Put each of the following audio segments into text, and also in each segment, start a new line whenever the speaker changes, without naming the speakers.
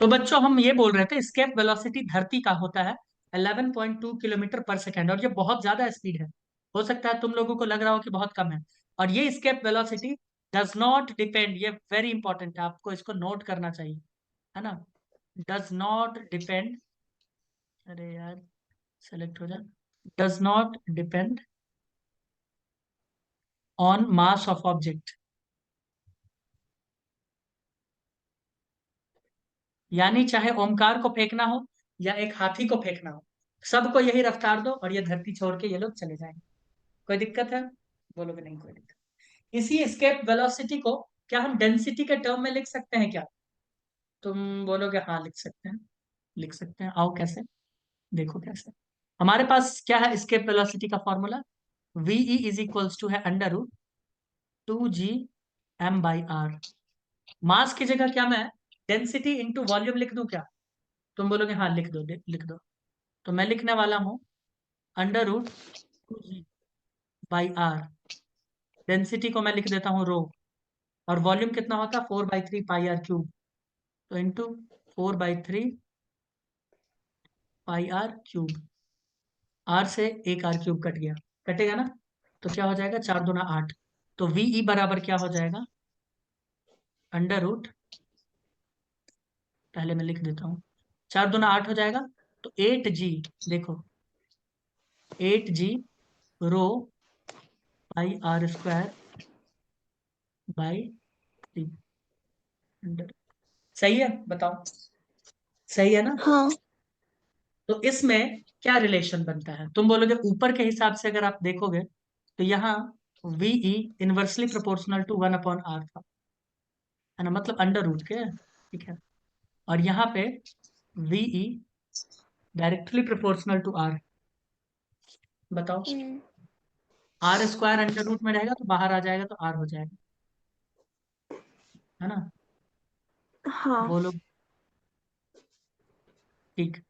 तो बच्चों हम ये बोल रहे थे स्केप वेलोसिटी धरती का होता है 11.2 किलोमीटर पर सेकेंड, और ये बहुत ज्यादा स्पीड है। हो सकता है तुम लोगों को लग रहा हो कि बहुत कम है। और ये escape velocity does not depend, ये वेरी इंपॉर्टेंट है, आपको इसको नोट करना चाहिए, है ना। डज नॉट डिपेंड, अरे यार सेलेक्ट हो जाए, does not depend on mass of object. यानी चाहे ओमकार को फेंकना हो या एक हाथी को फेंकना हो, सबको यही रफ्तार दो और ये धरती छोड़ के ये लोग चले जाएंगे। कोई दिक्कत है? बोलोगे नहीं कोई दिक्कत। इसी एस्केप वेलोसिटी को क्या हम डेंसिटी के टर्म में लिख सकते हैं क्या? तुम बोलोगे हाँ लिख सकते हैं, लिख सकते हैं। आओ कैसे, देखो कैसे। हमारे पास क्या है एस्केप वेलोसिटी का formula? V E is equals to है under root 2g m/r। Mass की जगह क्या मैं डेंसिटी इंटू वॉल्यूम लिख दूं क्या? तुम बोलोगे हाँ लिख दो, लिख दो। तो मैं लिखने वाला हूँ अंडर रूट 2g/r। डेंसिटी को मैं लिख देता हूँ रो, और वॉल्यूम कितना होता है 4/3 πr क्यूब। तो इंटू 4/3 πr क्यूब। आर से एक आर क्यूब कट गया, कटेगा ना, तो क्या हो जाएगा 4 दूना 8। तो वीई बराबर क्या हो जाएगा? अंडर रूट, पहले मैं लिख देता हूँ, 4 दूना 8 हो जाएगा। तो 8g, देखो 8g row πr² by 3 under. सही है बताओ, सही है ना?
हाँ।
तो इसमें क्या रिलेशन बनता है? तुम बोलोगे ऊपर के हिसाब से अगर आप देखोगे तो यहाँ VE inversely proportional to 1/r था, है ना, मतलब अंडर रूट के, ठीक है। और यहाँ पे V E directly proportional to R. बताओ,
हम्म,
r² अंडर रूट में रहेगा तो बाहर आ जाएगा तो r हो जाएगा, है ना।
हाँ।
बोलो, ठीक।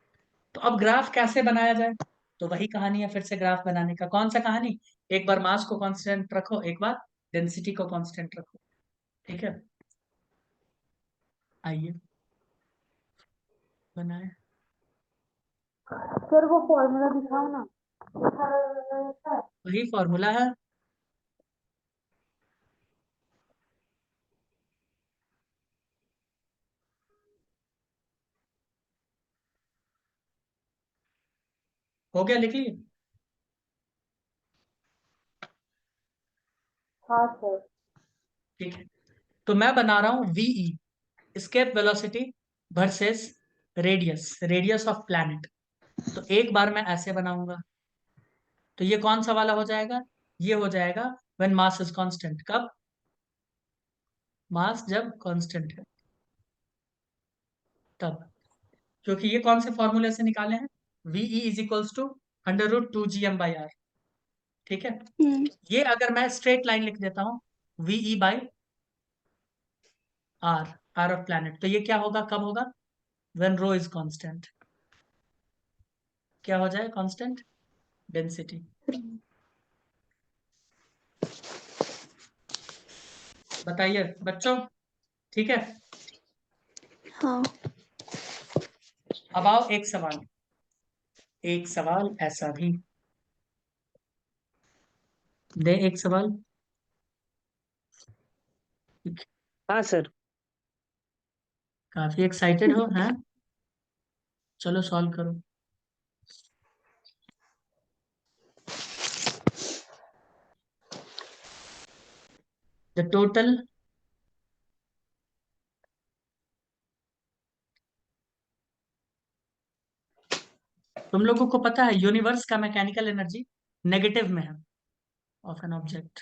तो अब ग्राफ कैसे बनाया जाए? तो वही कहानी है फिर से ग्राफ बनाने का। कौन सा कहानी? एक बार मास को कांस्टेंट रखो, एक बार डेंसिटी को कांस्टेंट रखो, ठीक है। आइए बनाए।
सर वो फॉर्मूला दिखाओ ना।
वही फॉर्मूला है। हो गया, लिख लिए?
हाँ सर।
ठीक है। तो मैं बना रहा हूं V E, escape velocity versus radius, radius of planet. तो एक बार मैं ऐसे बनाऊंगा, तो ये कौन सा वाला हो जाएगा? ये हो जाएगा व्हेन मास इज कांस्टेंट। कब? मास जब कांस्टेंट है तब। क्योंकि ये कौन से फॉर्मूले से निकाले हैं? V E is equals to under root 2gm/r, ठीक है।
हम्म,
ये अगर मैं स्ट्रेट लाइन लिख देता हूँ V E by R, R of planet, तो ये क्या होगा, कब होगा? When rho is constant. क्या हो जाए कांस्टेंट? डेंसिटी। बताइए बच्चों, ठीक है।
हाँ।
अब आओ एक सवाल, एक सवाल ऐसा भी दे, एक सवाल।
हाँ सर।
काफी एक्साइटेड हो हैं? चलो सॉल्व करो। द टोटल तुम लोगों को पता है यूनिवर्स का मैकेनिकल एनर्जी नेगेटिव में है ऑफ एन ऑब्जेक्ट।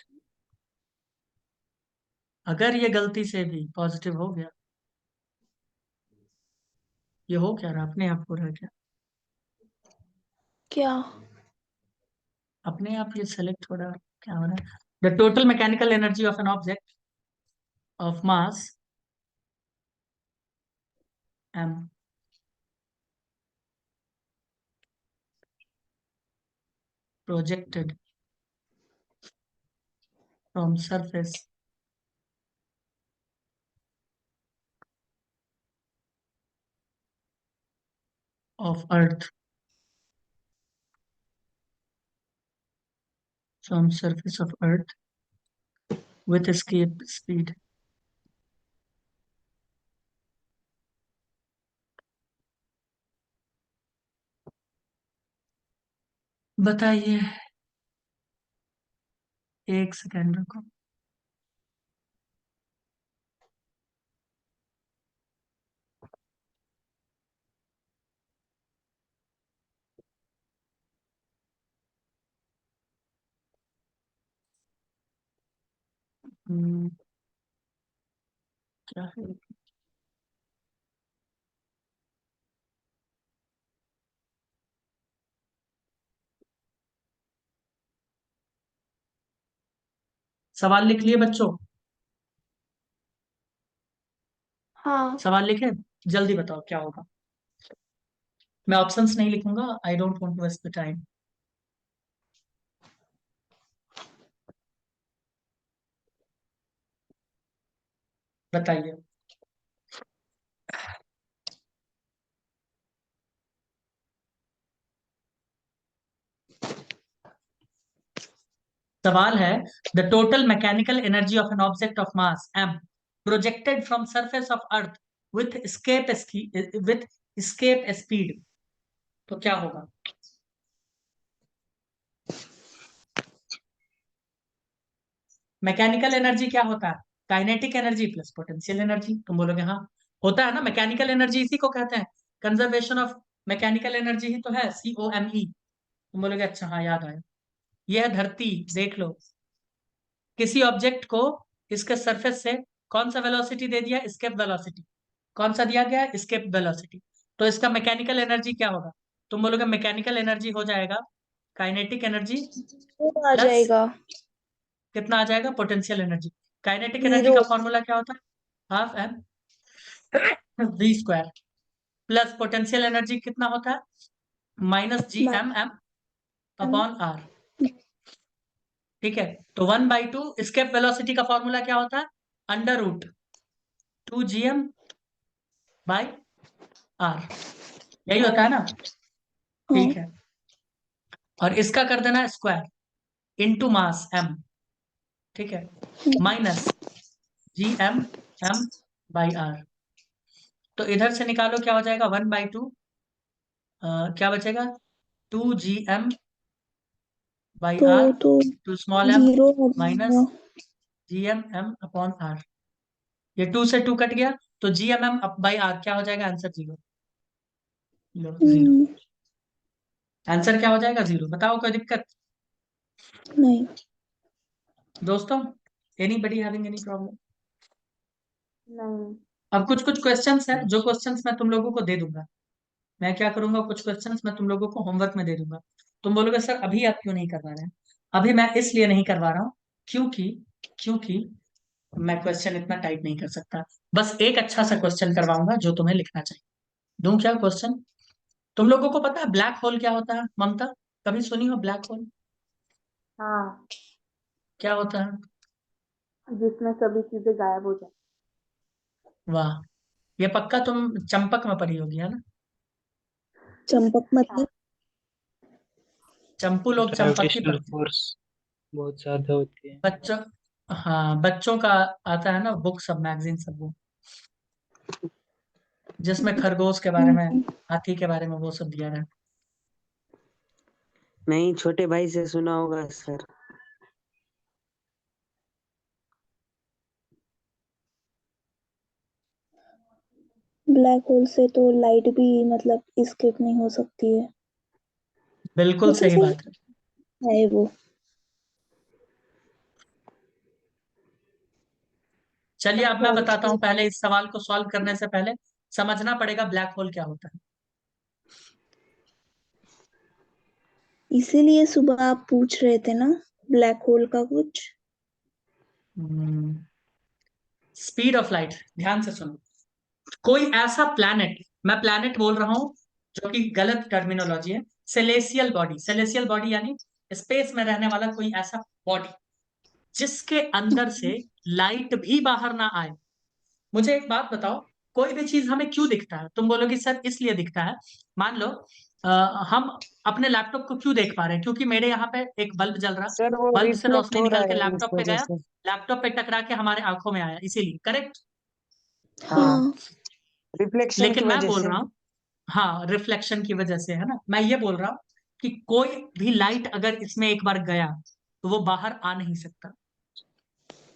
अगर ये गलती से भी पॉजिटिव हो गया, ये हो क्या रहा, अपने आप हो रहा है क्या?
क्या?
अपने आप ये सेलेक्ट हो रहा, क्या हो रहा है? The total mechanical energy of an object of mass m projected from surface of Earth from surface of Earth with escape speed. बताइए, एक सेकेंड रुको। हम्म, क्या है? सवाल लिख लिए बच्चों?
हाँ।
सवाल लिखे? जल्दी बताओ क्या होगा। मैं ऑप्शंस नहीं लिखूंगा, I don't want to waste the time. बताइए। सवाल है, the total mechanical energy of an object of mass m projected from surface of earth with escape speed, तो क्या होगा? मैकेनिकल एनर्जी क्या होता है? Kinetic energy plus potential energy. तुम बोलोगे हाँ, होता है ना, मैकेनिकल एनर्जी इसी को कहते हैं। कंजर्वेशन ऑफ मैकेनिकल एनर्जी ही तो है, COME। तुम बोलोगे अच्छा हाँ याद आया। यह है धरती, देख लो। किसी ऑब्जेक्ट को इसके सरफेस से कौन सा वेलोसिटी दे दिया? Escape velocity. कौन सा दिया गया? Escape velocity. तो इसका मैकेनिकल एनर्जी क्या होगा? तुम बोलोगे मैकेनिकल एनर्जी हो जाएगा काइनेटिक एनर्जी
वो आ
प्लस
जाएगा
कितना आ जाएगा? Potential energy. Kinetic energy
zero.
का फॉर्मूला क्या होता है? Half m v² plus potential energy कितना होता है? -GMM upon r। ठीक है, तो 1/2 स्केप वेलोसिटी का फॉर्मूला क्या होता है? √2gm/r। यही होता है ना?
हाँ।
ठीक है, और इसका कर देना स्क्वायर इंटू मास m। ठीक है, -GMM/r। तो इधर से निकालो, क्या हो जाएगा? 1/2, क्या बचेगा? 2gm/r
तो
टू स्मॉल m
जीरो आ
माइनस
जाएगा।
GMM upon r। ये 2 से 2 कट गया, तो GMM/r क्या हो जाएगा? आंसर 0। लो 0।
हम्म,
आंसर क्या हो जाएगा? 0। बताओ, कोई दिक्कत?
नहीं।
दोस्तों, एनीबडी हैविंग एनी प्रॉब्लम?
नहीं।
अब कुछ कुछ क्वेश्चंस है, जो क्वेश्चंस मैं तुम लोगों को दे दूंगा। मैं क्या करूंगा, कुछ क्वेश्चंस मैं तुम लोगों को होमवर्क में दे दूंगा। तुम बोलोगे सर अभी आप क्यों नहीं करवा रहे हैं? अभी मैं इसलिए नहीं करवा रहा हूँ क्योंकि क्योंकि मैं क्वेश्चन इतना टाइट नहीं कर सकता। बस एक अच्छा सा क्वेश्चन करवाऊंगा जो तुम्हें लिखना चाहिए। दूं क्या क्वेश्चन? तुम लोगों को पता है ब्लैक होल क्या होता है? ममता, कभी सुनी हो ब्लैक होल?
हाँ,
क्या होता है?
जिसमें सभी चीजें गायब हो जाए।
वाह, ये पक्का तुम चंपक में पढ़ी होगी, है ना?
चंपक मतलब?
चंपू लोग चंपक ही
ग्रेविटेशनल
पढ़ते हैं।
फोर्स बहुत ज्यादा होती है।
बच्चों, हाँ बच्चों का आता है ना बुक सब, मैगजीन सब, वो जिसमें खरगोश के बारे में, हाथी के बारे में वो सब दिया है।
नहीं, छोटे भाई से सुना होगा सर।
ब्लैक होल से तो लाइट भी मतलब एस्केप नहीं हो सकती है।
बिल्कुल
मतलब
सही
सही
बात है।
है वो।
चलिए अब मैं बताता
पॉजिटिव।
हूँ, पहले इस सवाल को सॉल्व करने से पहले समझना पड़ेगा ब्लैक होल क्या होता है।
इसीलिए सुबह आप पूछ रहे थे ना ब्लैक होल का कुछ।
स्पीड ऑफ लाइट, ध्यान से सुनो। कोई ऐसा प्लैनेट, मैं प्लैनेट बोल रहा हूं जो कि गलत टर्मिनोलॉजी है, सेलेसियल बॉडी। सेलेसियल बॉडी यानी स्पेस में रहने वाला कोई ऐसा बॉडी जिसके अंदर से लाइट भी बाहर ना आए। मुझे एक बात बताओ, कोई भी चीज हमें क्यों दिखता है? तुम बोलोगे सर इसलिए दिखता है। मान लो अ, हम अपने लैपटॉप को क्यों देख पा रहे हैं? क्योंकि मेरे यहाँ पे एक बल्ब जल रहा,
सर वो
बल्ब से
रिफ्लेक्ट
रोशनी
हो
निकल
रहा
के
है इस
लैपटॉप पे
वजह
गया,
से।
लैपटॉप पे टकरा के हमारे आंखों में आया, इसीलिए। करेक्ट? बोलो।
हाँ,
हाँ।
रिफ्लेक्शन की
लेकिन मैं
वजह
बोल
से।
रहा हूँ, हाँ रिफ्लेक्शन की वजह से, है ना। मैं ये बोल रहा हूँ कि कोई भी लाइट अगर इसमें एक बार गया तो वो बाहर आ नहीं सकता।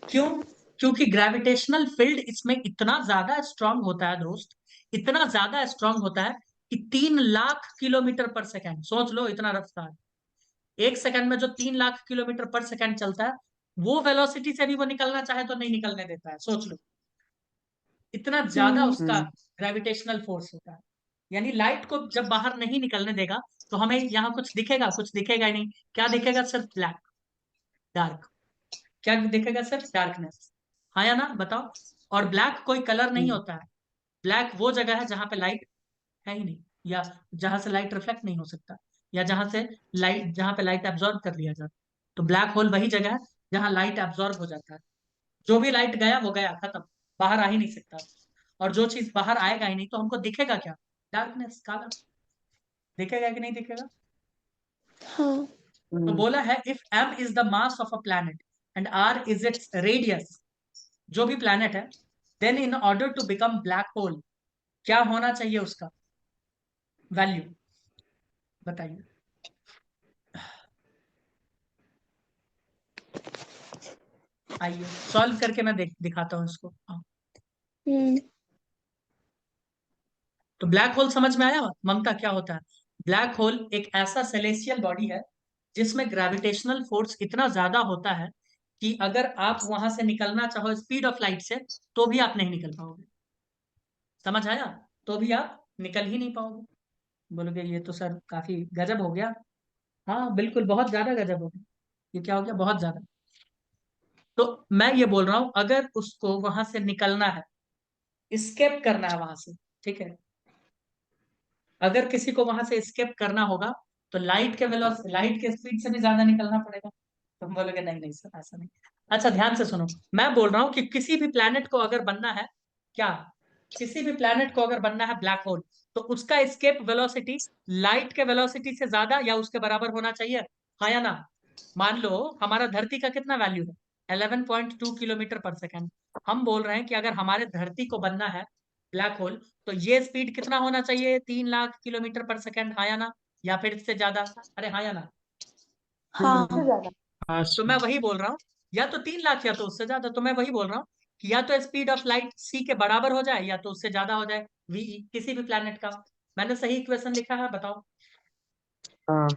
क्यों? क्योंकि ग्रेविटेशनल फील्ड इसमें इतना ज्यादा स्ट्रांग होता है दोस्त, इतना ज्यादा स्ट्रांग होता है कि 3 लाख किलोमीटर पर सेकेंड, सोच लो इतना रफ्तार। एक सेकंड में जो 3 लाख किलोमीटर पर सेकेंड चलता है, वो वेलोसिटी से भी वो निकलना चाहे तो नहीं निकलने देता है, सोच लो। इतना ज्यादा
हम्म।
उसका ग्रेविटेशनल फोर्स होता है। यानी लाइट को जब बाहर नहीं निकलने देगा तो हमें यहाँ कुछ दिखेगा? कुछ दिखेगा ही नहीं। क्या दिखेगा? सिर्फ ब्लैक, डार्क। क्या दिखेगा? सिर्फ डार्कनेस। हाँ या ना, बताओ। और ब्लैक कोई कलर नहीं
हम्म।
होता है। ब्लैक वो जगह है जहां पे लाइट है ही नहीं, या जहां से लाइट रिफ्लेक्ट नहीं हो सकता, या जहां पे लाइट एब्जॉर्ब कर लिया जाता। तो ब्लैक होल वही जगह है जहां लाइट एब्जॉर्ब हो जाता है। जो भी लाइट गया वो गया, खत्म, बाहर आ ही नहीं सकता। और जो चीज बाहर आएगा ही नहीं तो हमको दिखेगा क्या? डार्कनेस, काला। दिखेगा कि नहीं दिखेगा?
हाँ।
तो
हम्म।
बोला है, if m is the mass of a planet and r is its radius, जो भी प्लैनेट है, then in order to become black hole, क्या होना चाहिए उसका वैल्यू? बताइए। आइए सॉल्व करके मैं दिखाता हूँ इसको। हाँ।
हम्म।
तो ब्लैक होल समझ में आया ममता क्या होता है? ब्लैक होल एक ऐसा सेलेस्टियल बॉडी है जिसमें ग्रेविटेशनल फोर्स इतना ज्यादा होता है कि अगर आप वहां से निकलना चाहो स्पीड ऑफ लाइट से, तो भी आप नहीं निकल पाओगे। समझ आया? तो भी आप निकल ही नहीं पाओगे। बोलोगे ये तो सर काफी गजब हो गया। हाँ बिल्कुल, बहुत ज्यादा गजब हो गया। ये क्या हो गया? बहुत ज्यादा। तो मैं ये बोल रहा हूं, अगर उसको वहां से निकलना है, स्केप करना है वहां से, ठीक है, अगर किसी को वहां से स्केप करना होगा तो लाइट के स्पीड से भी ज्यादा निकलना पड़ेगा। तुम बोलोगे नहीं नहीं सर ऐसा नहीं। अच्छा ध्यान से सुनो, मैं बोल रहा हूँ कि किसी भी प्लेनेट को अगर बनना है, क्या, किसी भी प्लेनेट को अगर बनना है ब्लैक होल, तो उसका स्केप वेलोसिटी लाइट के वेलोसिटी से ज्यादा या उसके बराबर होना चाहिए। हाँ या ना? मान लो हमारा धरती का कितना वैल्यू है? 11.2 किलोमीटर पर सेकेंड। हम बोल रहे हैं कि अगर हमारे धरती को बनना है ब्लैक होल, तो ये स्पीड कितना होना चाहिए? 3 लाख किलोमीटर पर सेकेंड। हाँ या ना? या फिर इससे ज्यादा? अरे हाँ या ना?
हाँ।
हाँ
तो मैं वही बोल रहा हूँ, या तो 3 लाख या तो उससे ज्यादा। तो मैं वही बोल रहा हूँ कि या तो स्पीड ऑफ लाइट सी के बराबर हो जाए या तो उससे ज्यादा हो जाए, वी, किसी भी प्लेनेट का। मैंने सही इक्वेशन लिखा है? बताओ।
हाँ।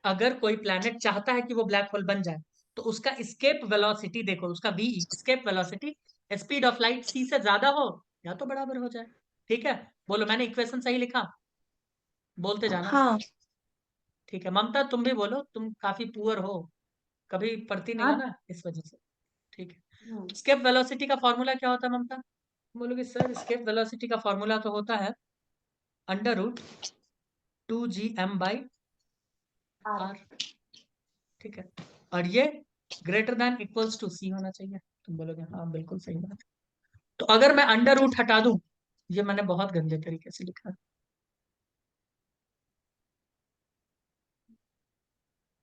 अगर कोई प्लेनेट चाहता है कि वो ब्लैक होल बन जाए, तो उसका स्केप वेलोसिटी देखो, उसका V, escape velocity, speed of light C से ज्यादा हो या तो बराबर हो जाए। ठीक है? बोलो मैंने इक्वेशन सही लिखा? बोलते जाना।
हाँ।
ठीक है ममता, तुम भी बोलो, तुम काफी पुअर हो, कभी पढ़ती नहीं हो ना, इस वजह से। ठीक है। स्केप वेलोसिटी का फॉर्मूला क्या होता है ममता? बोलोगे सर स्केप वेलोसिटी का फॉर्मूला तो होता है √2gm/r। ठीक है? और ये ग्रेटर देन इक्वल्स टू सी होना चाहिए। तुम बोलोगे हाँ बिल्कुल सही बात है। तो अगर मैं अंडर रूट हटा दूं, ये मैंने बहुत गंदे तरीके से लिखा है,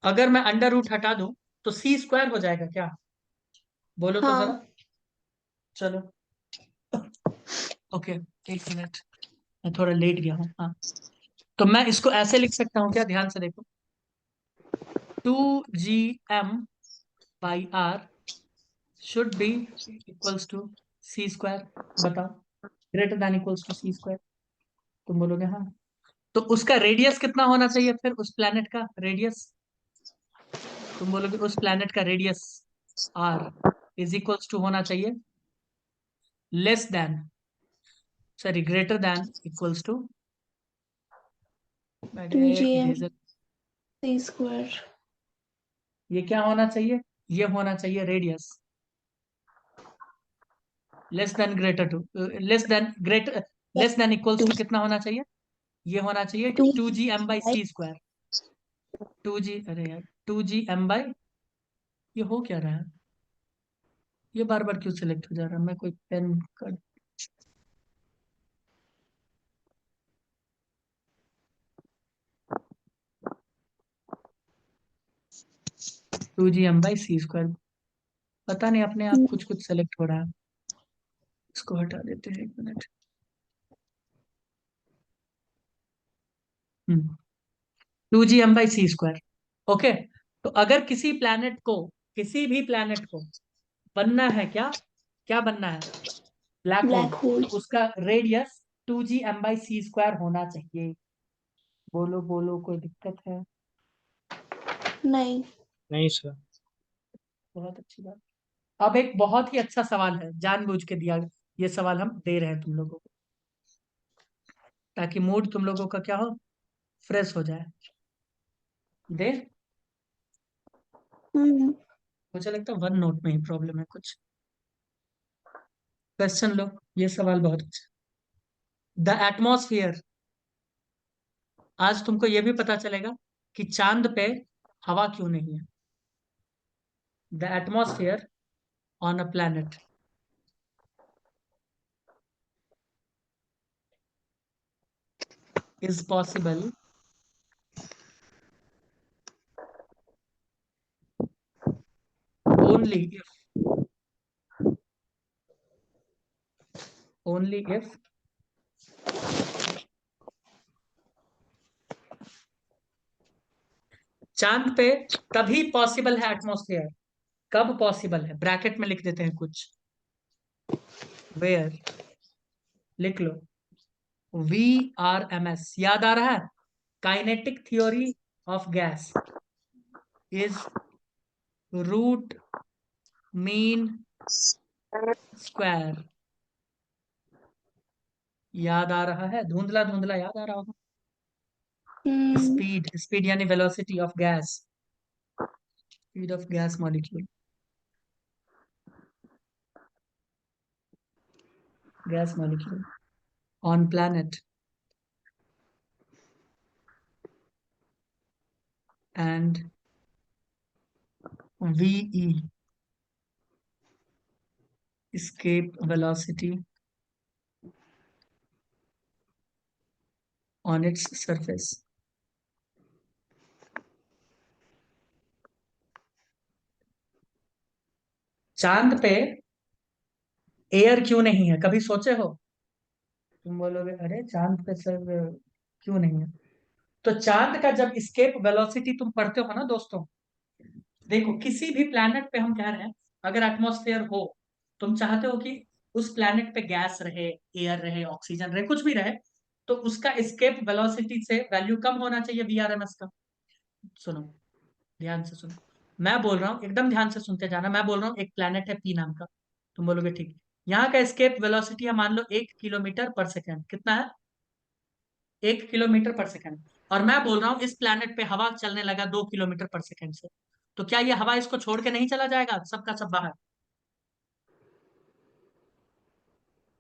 अगर मैं अंडर रूट हटा दूं तो सी स्क्वायर हो जाएगा क्या? बोलो तो
हाँ।
जरा। चलो ओके, एक मिनट, मैं थोड़ा लेट गया हूँ। हाँ, तो मैं इसको ऐसे लिख सकता हूँ क्या? ध्यान से देखो, 2gm/r should be equals to C square. बताओ, greater than equals to C square. तुम बोलोगे हाँ। तो उसका रेडियस कितना होना चाहिए फिर, उस प्लेनेट का रेडियस? तुम बोलोगे उस प्लेनेट का radius R is equals to होना चाहिए less than, sorry greater than equals to,
to G
एक
एम
भेजक,
सी स्क्वायर।
ये क्या होना चाहिए? ये होना चाहिए radius less than greater to, less than greater, less than equals
to
two कितना होना चाहिए? ये होना चाहिए
टू
2gm/c²। 2g, अरे यार, 2gm बाई, ये हो क्या रहा है? ये बार बार क्यों सिलेक्ट हो जा रहा है? मैं कोई पेन कर, 2gm/c²। पता नहीं अपने आप
हम्म,
कुछ कुछ सेलेक्ट हो रहा है, इसको हटा देते हैं, 1 मिनट। 2gm/c²। ओके, तो अगर किसी भी प्लैनेट को बनना है, क्या क्या बनना है, ब्लैक होल,
ब्लैक होल।
तो उसका रेडियस 2gm/c² होना चाहिए। बोलो बोलो, कोई दिक्कत है?
नहीं।
नहीं सर।
बहुत अच्छी बात। अब एक बहुत ही अच्छा सवाल है, जानबूझ के दिया, ये सवाल हम दे रहे हैं तुम लोगों को, ताकि मूड तुम लोगों का क्या हो, फ्रेश हो जाए। दे,
हम्म।
मुझे लगता है 1 नोट में ही प्रॉब्लम है कुछ। क्वेश्चन लो, ये सवाल बहुत अच्छा। द एटमॉस्फेयर, आज तुमको ये भी पता चलेगा कि चांद पे हवा क्यों नहीं है। The atmosphere on a planet is possible only if चांद पे तभी पॉसिबल है एटमॉस्फेयर, कब पॉसिबल है, ब्रैकेट में लिख देते हैं कुछ, वेयर, लिख लो, VRMS, याद आ रहा है, kinetic theory of gas is root mean square. याद आ रहा है, धुंधला धुंधला याद आ रहा होगा।
हम्म।
स्पीड यानी velocity of gas, speed of gas molecule, gas molecule on planet and VE, escape velocity on its surface। चांद पे एयर क्यों नहीं है, कभी सोचे हो? तुम बोलोगे अरे चांद पे सर क्यों नहीं है, तो चांद का जब स्केप वेलोसिटी तुम पढ़ते हो ना दोस्तों, देखो किसी भी प्लैनेट पे हम कह रहे हैं, अगर एटमॉस्फेयर हो, तुम चाहते हो कि उस प्लैनेट पे गैस रहे, एयर रहे, ऑक्सीजन रहे, कुछ भी रहे, तो उसका स्केप वेलोसिटी से वैल्यू कम होना चाहिए VRMS का। सुनो, ध्यान से सुनो, मैं बोल रहा हूँ, एकदम ध्यान से सुनते जाना, मैं बोल रहा हूँ एक प्लैनेट है पी नाम का, तुम बोलोगे ठीक, यहाँ का एस्केप वेलोसिटी है मान लो 1 किलोमीटर पर सेकेंड, कितना है, 1 किलोमीटर पर सेकेंड, और मैं बोल रहा हूँ इस प्लैनेट पे हवा चलने लगा 2 किलोमीटर पर सेकेंड से, तो क्या ये हवा इसको छोड़ के नहीं चला जाएगा, सबका सब बाहर?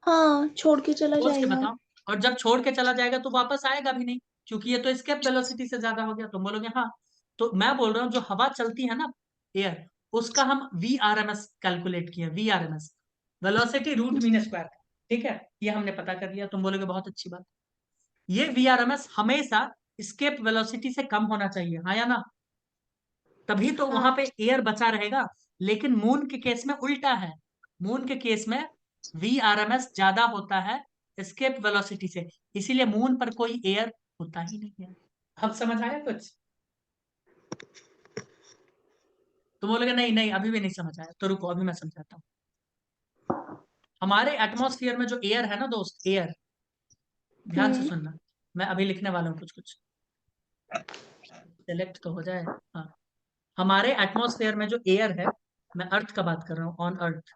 हाँ, छोड़ के चला
सोच के
जाएगा।
बताओ, और जब छोड़ के चला जाएगा तो वापस आएगा भी नहीं, क्योंकि ये तो एस्केप वेलोसिटी से ज्यादा हो गया, तुम बोलोगे हाँ, तो मैं बोल रहा हूँ जो हवा चलती है ना, एयर, उसका हम VRMS कैलकुलेट किया, VRMS, velocity root mean square, ठीक है, ये हमने पता कर लिया, तुम बोलोगे बहुत अच्छी बात। ये VRMS हमेशा स्केप वेलोसिटी से कम होना चाहिए, हाँ या ना, तभी तो वहां
हाँ।
पे एयर बचा रहेगा। लेकिन मून के केस में उल्टा है, मून के केस में VRMS ज्यादा होता है एस्केप वेलोसिटी से, इसीलिए मून पर कोई एयर होता ही नहीं है। अब समझ आया कुछ? तो बोलोगे नहीं नहीं अभी भी नहीं समझ आया, तो रुको अभी मैं समझाता हूँ। हमारे एटमॉस्फेयर में जो एयर है ना दोस्त, एयर, ध्यान से
हम्म।
सुनना, मैं अभी लिखने वाला हूँ कुछ कुछ, सेलेक्ट तो हो जाए। हाँ, हमारे एटमॉस्फेयर में जो एयर है, मैं अर्थ का बात कर रहा हूँ, ऑन अर्थ,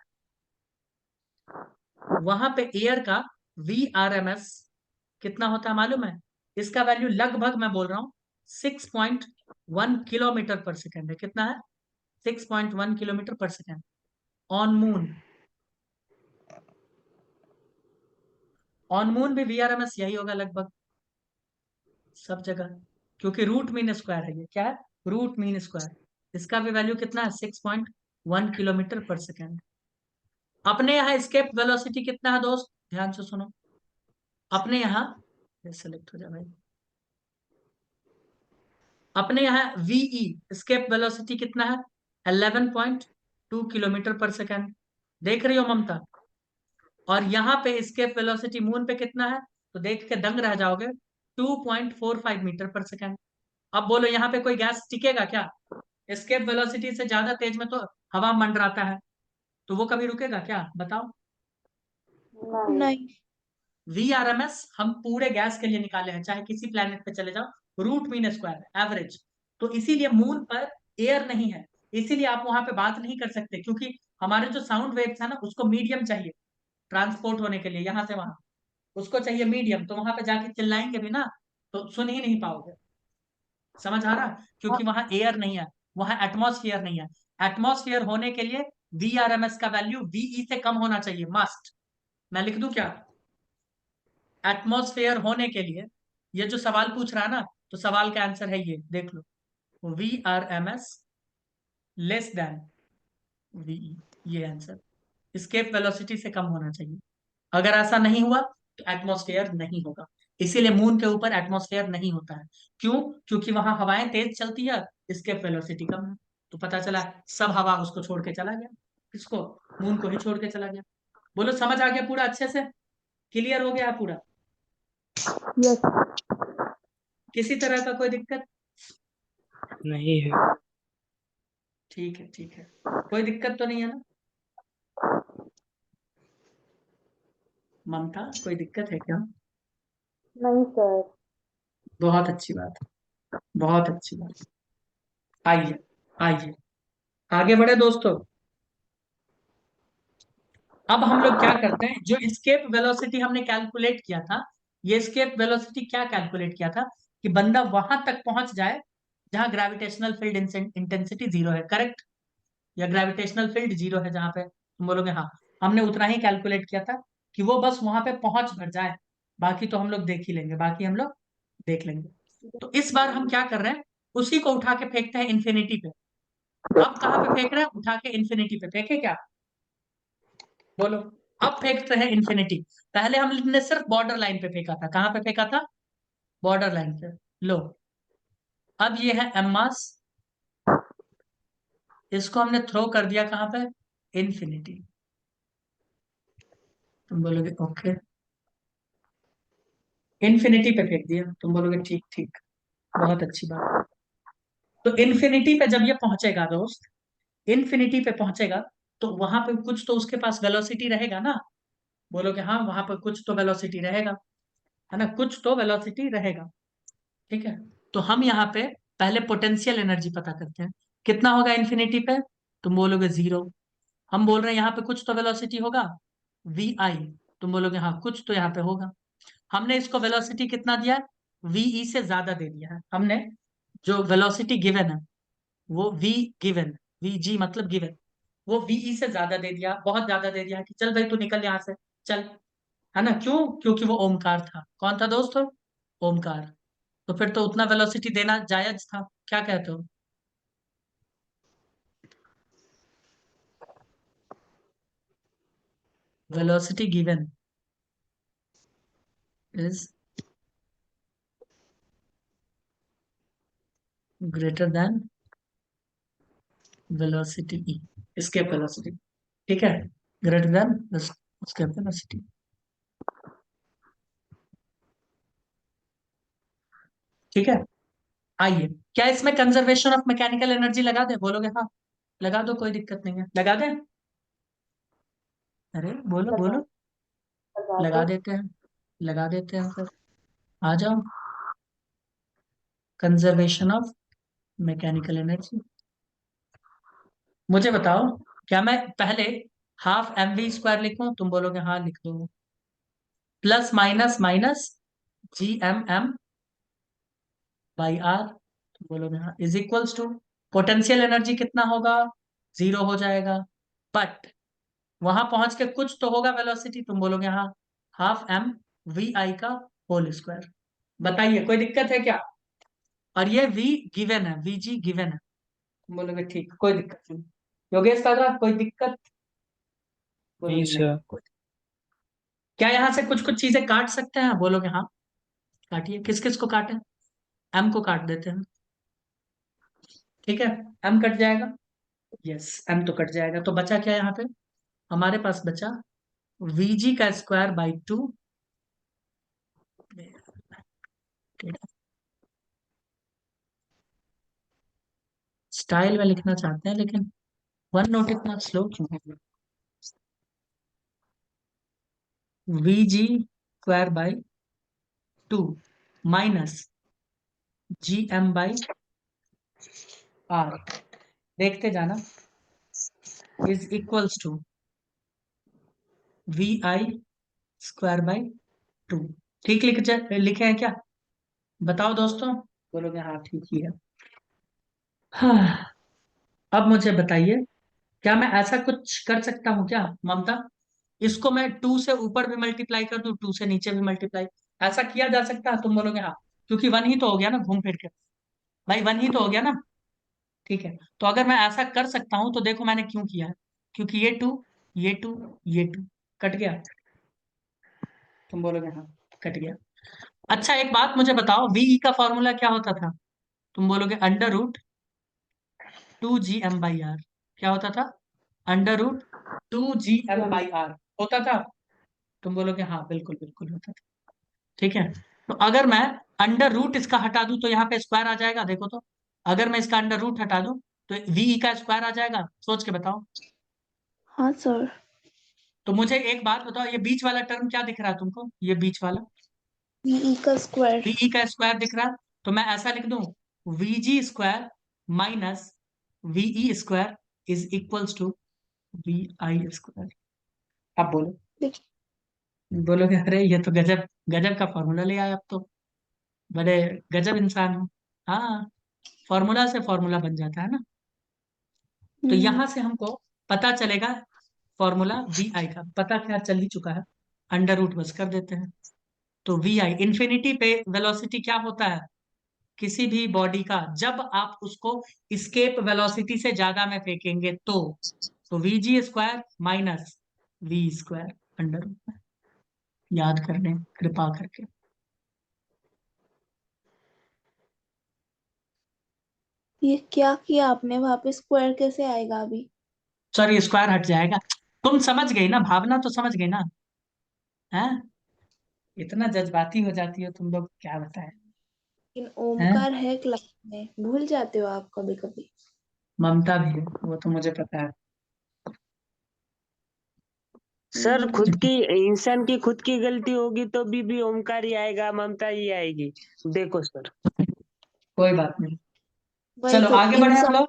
वहां पे एयर का VRMS कितना होता है मालूम है? इसका वैल्यू लगभग मैं बोल रहा हूँ 6.1 किलोमीटर पर सेकेंड है, कितना है, 6.1 किलोमीटर पर second. On moon, on moon भी VRMS यही होगा लगभग सब जगह, क्योंकि रूट मीन स्क्वायर है, ये क्या है, रूट मीन स्क्वायर, इसका भी वैल्यू कितना है, 6.1 किलोमीटर पर सेकेंड। अपने यहाँ स्केप वेलोसिटी कितना है दोस्त, ध्यान से सुनो, अपने यहाँ, सेलेक्ट हो जाए भाई, अपने यहाँ VE स्केप वेलोसिटी कितना है, 11.2 किलोमीटर पर सेकेंड। देख रही हो ममता? और यहाँ पे एस्केप वेलोसिटी मून पे कितना है, तो देख के दंग रह जाओगे, 2.45 मीटर पर सेकेंड। अब बोलो यहाँ पे कोई गैस टिकेगा क्या? एस्केप वेलोसिटी से ज्यादा तेज में तो हवा मंडराता है, तो वो कभी रुकेगा क्या, बताओ?
नहीं।
VRMS हम पूरे गैस के लिए निकाले हैं, चाहे किसी प्लेनेट पे चले जाओ, रूट मीन स्क्वायर एवरेज। तो इसीलिए मून पर एयर नहीं है, इसीलिए आप वहां पे बात नहीं कर सकते, क्योंकि हमारे जो साउंड वेव्स है ना, उसको मीडियम चाहिए ट्रांसपोर्ट होने के लिए यहाँ से वहां, उसको चाहिए मीडियम। तो वहां पे जाके चिल्लाएंगे भी ना तो सुन ही नहीं पाओगे। समझ आ रहा? क्योंकि वहां एयर नहीं है, वहां एटमॉस्फेयर नहीं है। एटमॉस्फेयर होने के लिए VRMS का वैल्यू VE से कम होना चाहिए, मस्ट। मैं लिख दूं क्या? एटमॉस्फेयर होने के लिए, ये जो सवाल पूछ रहा है ना, तो सवाल का आंसर है ये, देख लो, VRMS लेस देन VE, ये आंसर। स्केप वेलोसिटी से कम होना चाहिए। अगर ऐसा नहीं हुआ तो एटमॉस्फेयर नहीं होगा। इसीलिए मून के ऊपर एटमॉस्फेयर नहीं होता है। क्यों? क्योंकि वहां हवाएं तेज चलती है, स्केप वेलोसिटी कम है। तो पता चला सब हवा उसको छोड़ के चला गया। किसको? मून को ही छोड़ के चला गया। बोलो समझ आ गया पूरा अच्छे से? क्लियर हो गया पूरा?
यस।
किसी तरह का कोई दिक्कत?
नहीं है।
ठीक है, ठीक है, कोई दिक्कत तो नहीं है ना? ममता, कोई दिक्कत है क्या?
नहीं सर।
बहुत अच्छी बात है, बहुत अच्छी बात। आइए, आइए, आगे बढ़े दोस्तों। अब हम लोग क्या करते हैं, जो स्केप वेलोसिटी हमने कैलकुलेट किया था, ये स्केप वेलोसिटी क्या कैलकुलेट किया था, कि बंदा वहां तक पहुंच जाए जहां ग्रेविटेशनल फील्ड इंटेंसिटी जीरो है, करेक्ट? या ग्रेविटेशनल फील्ड जीरो है जहां पे, तुम बोलोगे हाँ। हमने उतना ही कैलकुलेट किया था कि वो बस वहां पे पहुंच भर जाए, बाकी तो हम लोग देख ही लेंगे, बाकी हम लोग देख लेंगे। तो इस बार हम क्या कर रहे हैं, उसी को उठा के फेंकते हैं इन्फिनिटी पे। अब कहाँ पे फेंक रहे हैं, उठा के इन्फिनिटी पे फेंके क्या? बोलो। अब फेंकते हैं इन्फिनिटी। पहले हमने सिर्फ बॉर्डर लाइन पे फेंका था, कहाँ पे फेंका था? बॉर्डर लाइन पे। लो, अब ये है एम मास, इसको हमने थ्रो कर दिया कहाँ पे? इन्फिनिटी। तुम बोलोगे ओके, इन्फिनिटी पे फेंक दिया, तुम बोलोगे ठीक ठीक, बहुत अच्छी बात। तो इन्फिनिटी पे जब ये पहुंचेगा दोस्त, इन्फिनिटी पे पहुंचेगा, तो वहां पे कुछ तो उसके पास वेलोसिटी रहेगा ना? बोलोगे हाँ, वहां पर कुछ तो वेलोसिटी रहेगा, है ना, कुछ तो वेलोसिटी रहेगा। ठीक है, तो हम यहाँ पे पहले पोटेंशियल एनर्जी पता करते हैं, कितना होगा इन्फिनिटी पे? तुम बोलोगे जीरो। हम बोल रहे हैं यहाँ पे कुछ तो वेलोसिटी होगा, VI। तुम बोलोगे हाँ, कुछ तो यहाँ पे होगा। हमने इसको वेलोसिटी कितना दिया है? VE से ज्यादा दे दिया है हमने। जो वेलोसिटी गिवन है वो V गिवन, VG मतलब गिवन, वो VE से ज्यादा दे दिया, बहुत ज्यादा दे दिया कि चल भाई तू निकल यहाँ से, चल। है ना? क्यों? क्योंकि वो ओमकार था। कौन था दोस्त? ओमकार। तो फिर तो उतना वेलोसिटी देना जायज था, क्या कहते हो? Velocity given is greater than velocity E, escape velocity. ठीक है, ग्रेटर देन escape वेलोसिटी। ठीक है, आइए, क्या इसमें कंजर्वेशन ऑफ मैकेनिकल एनर्जी लगा दे? बोलोगे हाँ, लगा दो, कोई दिक्कत नहीं है, लगा दे। अरे बोलो बोलो, लगा देते हैं, लगा देते हैं फिर। आ जाओ, कंजर्वेशन ऑफ मैकेनिकल एनर्जी। मुझे बताओ, क्या मैं पहले हाफ mv² लिखूं? तुम बोलोगे हाँ लिख दो। प्लस माइनस माइनस Gmm/r, तुम बोलोगे हाँ, is equals to potential energy कितना होगा? जीरो हो जाएगा, बट वहां पहुंच के कुछ तो होगा वेलोसिटी, तुम बोलोगे हाँ, ½ mvi का होल स्क्वायर। बताइए कोई दिक्कत है क्या? और ये v गिवन है, vg गिवन है। तुम बोलोगे ठीक, कोई दिक्कत नहीं। योगेश काका, कोई दिक्कत?
नहीं
बोलोगे नहीं,
सर।
कोई। क्या यहाँ से कुछ कुछ चीजें काट सकते हैं? बोलोगे हाँ, काटिए, किस किस को काटें? एम को काट देते हैं, ठीक है, एम कट जाएगा। यस, m तो कट जाएगा, तो बचा क्या यहाँ पे? हमारे पास बचा vg का स्क्वायर बाई 2। स्टाइल में लिखना चाहते हैं लेकिन वन नोट इतना स्लो क्यों है? vg square by 2 minus gm by r, देखते जाना, is equals to vi square by 2। ठीक लिखे हैं क्या? बताओ दोस्तों। बोलोगे हाँ ठीक ही है। हाँ, अब मुझे बताइए, क्या मैं ऐसा कुछ कर सकता हूँ क्या ममता? इसको मैं 2 से ऊपर भी मल्टीप्लाई कर दूं, 2 से नीचे भी मल्टीप्लाई, ऐसा किया जा सकता है? तुम बोलोगे हाँ, क्योंकि वन ही तो हो गया ना घूम फिर के। भाई वन ही तो हो गया ना। ठीक है, तो अगर मैं ऐसा कर सकता हूं तो देखो मैंने क्यों किया है। क्योंकि ये 2, ये 2, ये 2 कट गया। तुम बोलोगे हाँ, कट गया। अच्छा एक बात मुझे बताओ, वी का फॉर्मूला क्या होता था? तुम बोलोगे √2gm/r। क्या होता था? √2gm/r होता था। तुम बोलोगे हाँ बिल्कुल बिल्कुल होता था। ठीक है, तो अगर मैं अंडर रूट इसका हटा दूं तो यहाँ पे स्क्वायर आ जाएगा, देखो तो। अगर मैं इसका अंडर रूट हटा दूं तो वी का स्क्वायर आ जाएगा, सोच के बताओ।
हाँ सर।
तो मुझे एक बात बताओ, ये बीच वाला टर्म क्या दिख रहा है तुमको? ये बीच वाला
वी का स्क्वायर।
वी का स्क्वायर दिख रहा है, तो मैं ऐसा लिख दूं, V G square minus V E square is equals to V I square. अब बोलो।
देखिए,
बोलोगे अरे ये तो गजब गजब का फॉर्मूला ले आए, अब तो बड़े गजब इंसान हो। हाँ, फॉर्मूला से फॉर्मूला बन जाता है ना। तो
हम्म,
यहां से हमको पता चलेगा, फॉर्मूला वी आई का पता क्या चल ही चुका है, अंडर रूट बस कर देते हैं। तो वी आई इन्फिनिटी पे वेलोसिटी क्या होता है किसी भी बॉडी का, जब आप उसको स्केप वेलोसिटी से ज्यादा में फेंकेंगे तो V G square minus V square under root में। याद कर लें कृपा करके।
ये क्या किया आपने? वहां पे स्क्वायर कैसे आएगा अभी?
सॉरी, स्क्वायर हट जाएगा। तुम समझ गई ना, भावना तो समझ गई ना? है, इतना जज्बाती हो जाती हो तुम लोग, क्या बताएं।
लेकिन
हैं,
ओमकार है क्लास में, भूल जाते हो आप कभी कभी।
ममता भी है, वो तो मुझे पता है।
सर खुद की इंसान की खुद की गलती होगी तो भी ओमकार ही आएगा, ममता ही आएगी। देखो सर।
कोई बात नहीं,
वही
चलो
तो
आगे बढ़े हम
इंसान
लोग।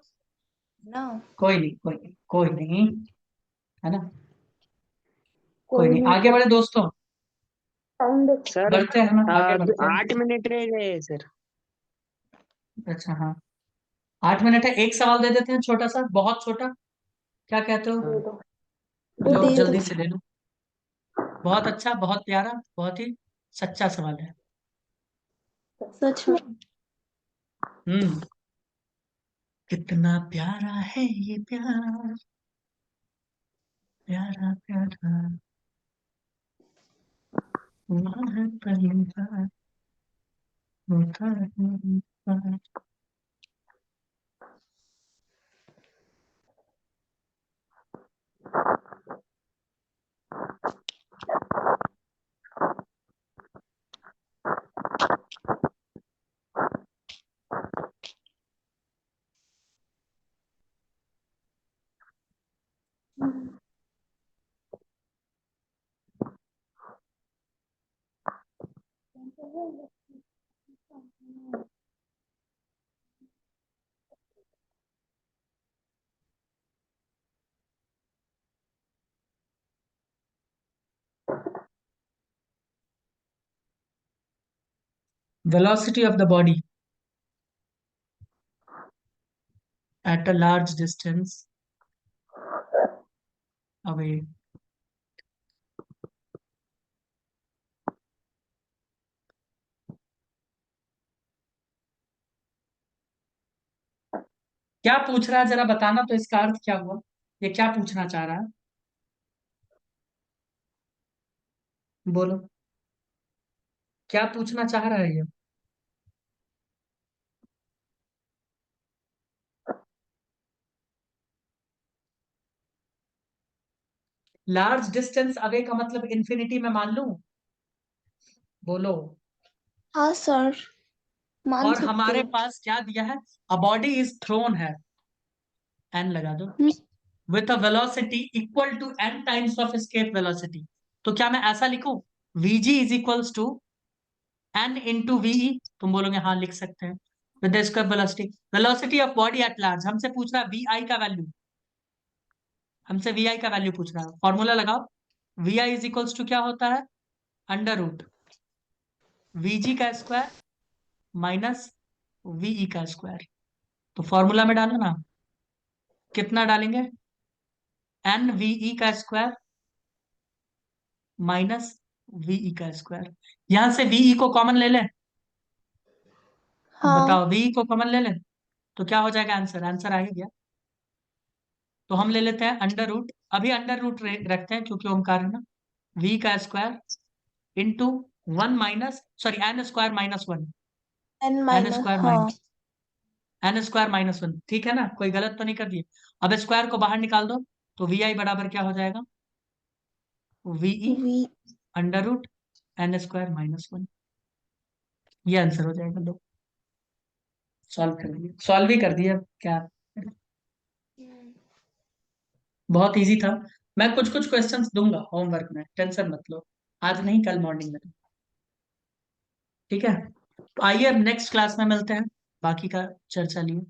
ना।
कोई नहीं, कोई नहीं, कोई नहीं, है ना? कोई
कोई
नहीं,
नहीं
आगे
तो
बढ़े दोस्तों।
टाइम
सर
बढ़ते हैं ना, आगे बढ़ते हैं।
8 मिनट रह गए सर।
अच्छा हाँ, 8 मिनट है, एक सवाल दे देते हैं छोटा सा, बहुत छोटा। क्या कहते हो?
हाँ।
तो
लो
दे दो।
जल्दी से ले लो। बहुत अच्छा, बहुत प्यारा, बहुत ही सच्चा सवाल है।
सच में।
हम्म, कितना प्यारा है ये प्यार, प्यारा प्यारा, हुआ है पहली बार, होता है प्यार। Velocity of the body at a large distance away. क्या पूछ रहा है जरा बताना, तो इसका अर्थ क्या हुआ? ये क्या पूछना चाह रहा है? बोलो, क्या पूछना चाह रहा है ये? लार्ज डिस्टेंस अवे का मतलब इन्फिनिटी में मान लूं? बोलो।
हाँ सर, मान
और
सकते
हमारे
हो।
पास क्या दिया है? अ बॉडी इज थ्रोन है, एन लगा दो,
hmm,
with a velocity equal to N times of escape velocity. तो क्या मैं ऐसा लिखूं, vg is equals to N into VE? तुम बोलोगे हाँ लिख सकते हैं, with the square velocity. Velocity of body at large, हमसे पूछ रहा है वी आई का वैल्यू, हमसे वी आई का वैल्यू पूछ रहा है। फॉर्मूला लगाओ, V I is equals to क्या होता है, अंडर रूट वीजी का स्क्वायर माइनस वीई का स्क्वायर। तो फॉर्मूला में डालो ना, कितना डालेंगे, एन वीई का स्क्वायर माइनस वीई का स्क्वायर। यहां से वीई को कॉमन ले लें,
हाँ।
बताओ वीई को कॉमन ले लें तो क्या हो जाएगा आंसर, आंसर आ ही गया। तो हम ले लेते हैं अंडर रूट, अभी अंडर रूट रखते हैं क्योंकि ओमकार है ना, वी का square into one minus, sorry N square minus one,
N
N
minus,
square
हाँ।
Minus N square minus one, ठीक है ना, कोई गलत तो नहीं कर दिए। अब स्क्वायर को बाहर निकाल दो, तो वी आई बराबर क्या हो जाएगा, V E
V.
Under root N square minus one. ये आंसर हो जाएगा। लो सॉल्व कर दिया, सॉल्व ही कर दिया क्या, बहुत इजी था। मैं कुछ कुछ क्वेश्चंस दूंगा होमवर्क में, टेंशन मत लो, आज नहीं कल मॉर्निंग में, ठीक है। तो आइए अब नेक्स्ट क्लास में मिलते हैं, बाकी का चर्चा लिए।